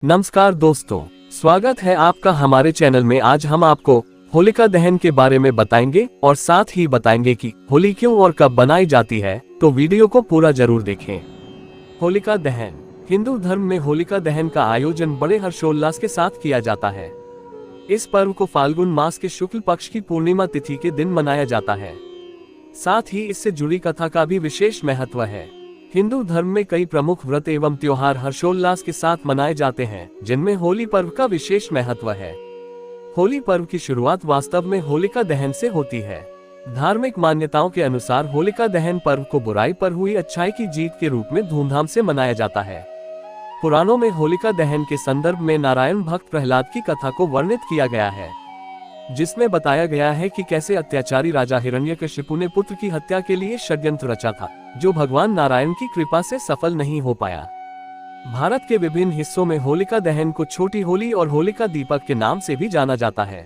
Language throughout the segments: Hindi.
नमस्कार दोस्तों, स्वागत है आपका हमारे चैनल में। आज हम आपको होलिका दहन के बारे में बताएंगे और साथ ही बताएंगे कि होली क्यों और कब बनाई जाती है, तो वीडियो को पूरा जरूर देखें। होलिका दहन हिंदू धर्म में होलिका दहन का आयोजन बड़े हर्षोल्लास के साथ किया जाता है। इस पर्व को फाल्गुन मास के शुक्ल पक्ष की पूर्णिमा तिथि के दिन मनाया जाता है। साथ ही इससे जुड़ी कथा का भी विशेष महत्व है। हिंदू धर्म में कई प्रमुख व्रत एवं त्योहार हर्षोल्लास के साथ मनाए जाते हैं, जिनमें होली पर्व का विशेष महत्व है। होली पर्व की शुरुआत वास्तव में होलिका दहन से होती है। धार्मिक मान्यताओं के अनुसार होलिका दहन पर्व को बुराई पर हुई अच्छाई की जीत के रूप में धूमधाम से मनाया जाता है। पुराणों में होलिका दहन के संदर्भ में नारायण भक्त प्रहलाद की कथा को वर्णित किया गया है, जिसमें बताया गया है कि कैसे अत्याचारी राजा हिरण्यकशिपु ने पुत्र की हत्या के लिए षड्यंत्र रचा था, जो भगवान नारायण की कृपा से सफल नहीं हो पाया। भारत के विभिन्न हिस्सों में होलिका दहन को छोटी होली और होलिका दीपक के नाम से भी जाना जाता है।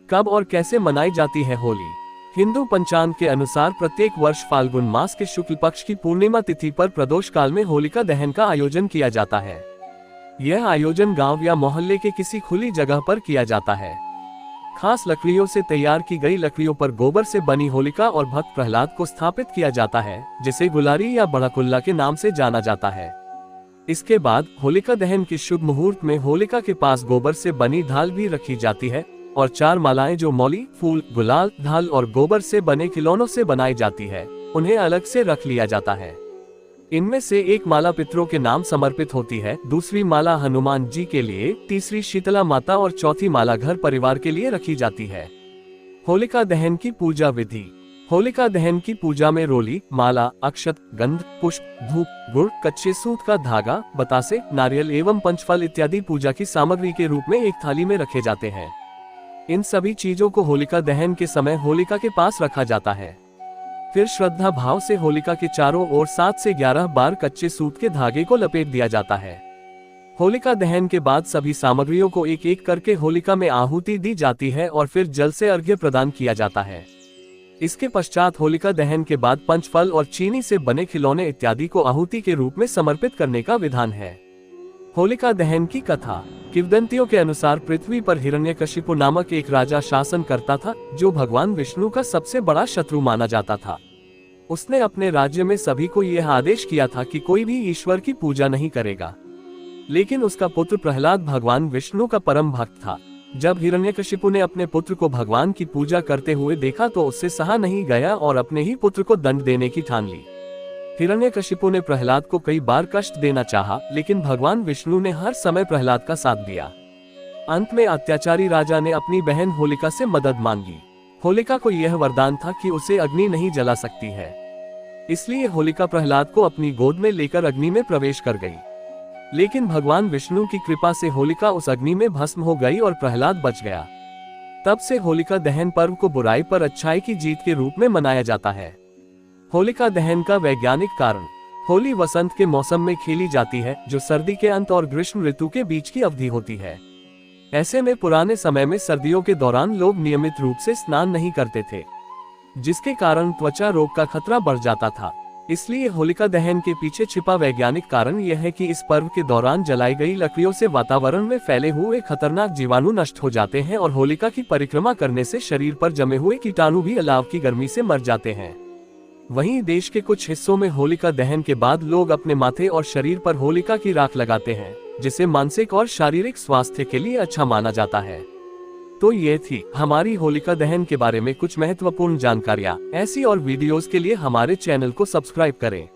कब और कैसे मनाई जाती है होली? हिंदू पंचांग के अनुसार प्रत्येक वर्ष फाल्गुन मास के शुक्ल पक्ष की पूर्णिमा तिथि पर प्रदोष काल में होलिका दहन का आयोजन किया जाता है। यह आयोजन गांव या मोहल्ले के किसी खुली जगह पर किया जाता है। खास लकड़ियों से तैयार की गई लकड़ियों पर गोबर से बनी होलिका और भक्त प्रहलाद को स्थापित किया जाता है, जिसे गुलारी या बड़ाकुल्ला के नाम से जाना जाता है। इसके बाद होलिका दहन की शुभ मुहूर्त में होलिका के पास गोबर से बनी ढाल भी रखी जाती है और 4 मालाएं जो मौली, फूल, गुलाल, ढाल और गोबर से बने खिलौनों से बनाई जाती है, उन्हें अलग से रख लिया जाता है। इनमें से एक माला पितरों के नाम समर्पित होती है, दूसरी माला हनुमान जी के लिए, तीसरी शीतला माता और चौथी माला घर परिवार के लिए रखी जाती है। होलिका दहन की पूजा विधि। होलिका दहन की पूजा में रोली, माला, अक्षत, गंध, पुष्प, धूप, गुड़, कच्चे सूत का धागा, बतासे, नारियल एवं पंचफल इत्यादि पूजा की सामग्री के रूप में एक थाली में रखे जाते हैं। इन सभी चीजों को होलिका दहन के समय होलिका के पास रखा जाता है। फिर श्रद्धा भाव से होलिका के चारों ओर 7 से 11 बार कच्चे सूत के धागे को लपेट दिया जाता है। होलिका दहन के बाद सभी सामग्रियों को एक एक करके होलिका में आहुति दी जाती है और फिर जल से अर्घ्य प्रदान किया जाता है। इसके पश्चात होलिका दहन के बाद पंचफल और चीनी से बने खिलौने इत्यादि को आहुति के रूप में समर्पित करने का विधान है। होलिका दहन की कथा। किंवदंतियों के अनुसार पृथ्वी पर हिरण्यकशिपु नामक एक राजा शासन करता था, जो भगवान विष्णु का सबसे बड़ा शत्रु माना जाता था। उसने अपने राज्य में सभी को यह आदेश किया था कि कोई भी ईश्वर की पूजा नहीं करेगा, लेकिन उसका पुत्र प्रहलाद भगवान विष्णु का परम भक्त था। जब हिरण्यकशिपु ने अपने पुत्र को भगवान की पूजा करते हुए देखा तो उससे सहा नहीं गया और अपने ही पुत्र को दंड देने की ठान ली। हिरण्यकशिपु ने प्रहलाद को कई बार कष्ट देना चाहा, लेकिन भगवान विष्णु ने हर समय प्रहलाद का साथ दिया। अंत में अत्याचारी राजा ने अपनी बहन होलिका से मदद मांगी। होलिका को यह वरदान था कि उसे अग्नि नहीं जला सकती है, इसलिए होलिका प्रहलाद को अपनी गोद में लेकर अग्नि में प्रवेश कर गई। लेकिन भगवान विष्णु की कृपा से होलिका उस अग्नि में भस्म हो गई और प्रहलाद बच गया। तब से होलिका दहन पर्व को बुराई पर अच्छाई की जीत के रूप में मनाया जाता है। होलिका दहन का वैज्ञानिक कारण। होली वसंत के मौसम में खेली जाती है, जो सर्दी के अंत और ग्रीष्म ऋतु के बीच की अवधि होती है। ऐसे में पुराने समय में सर्दियों के दौरान लोग नियमित रूप से स्नान नहीं करते थे, जिसके कारण त्वचा रोग का खतरा बढ़ जाता था। इसलिए होलिका दहन के पीछे छिपा वैज्ञानिक कारण यह है कि इस पर्व के दौरान जलाई गई लकड़ियों से वातावरण में फैले हुए खतरनाक जीवाणु नष्ट हो जाते हैं और होलिका की परिक्रमा करने से शरीर पर जमे हुए कीटाणु भी अलाव की गर्मी से मर जाते हैं। वहीं देश के कुछ हिस्सों में होलिका दहन के बाद लोग अपने माथे और शरीर पर होलिका की राख लगाते हैं, जिसे मानसिक और शारीरिक स्वास्थ्य के लिए अच्छा माना जाता है। तो ये थी हमारी होलिका दहन के बारे में कुछ महत्वपूर्ण जानकारियां। ऐसी और वीडियोस के लिए हमारे चैनल को सब्सक्राइब करें।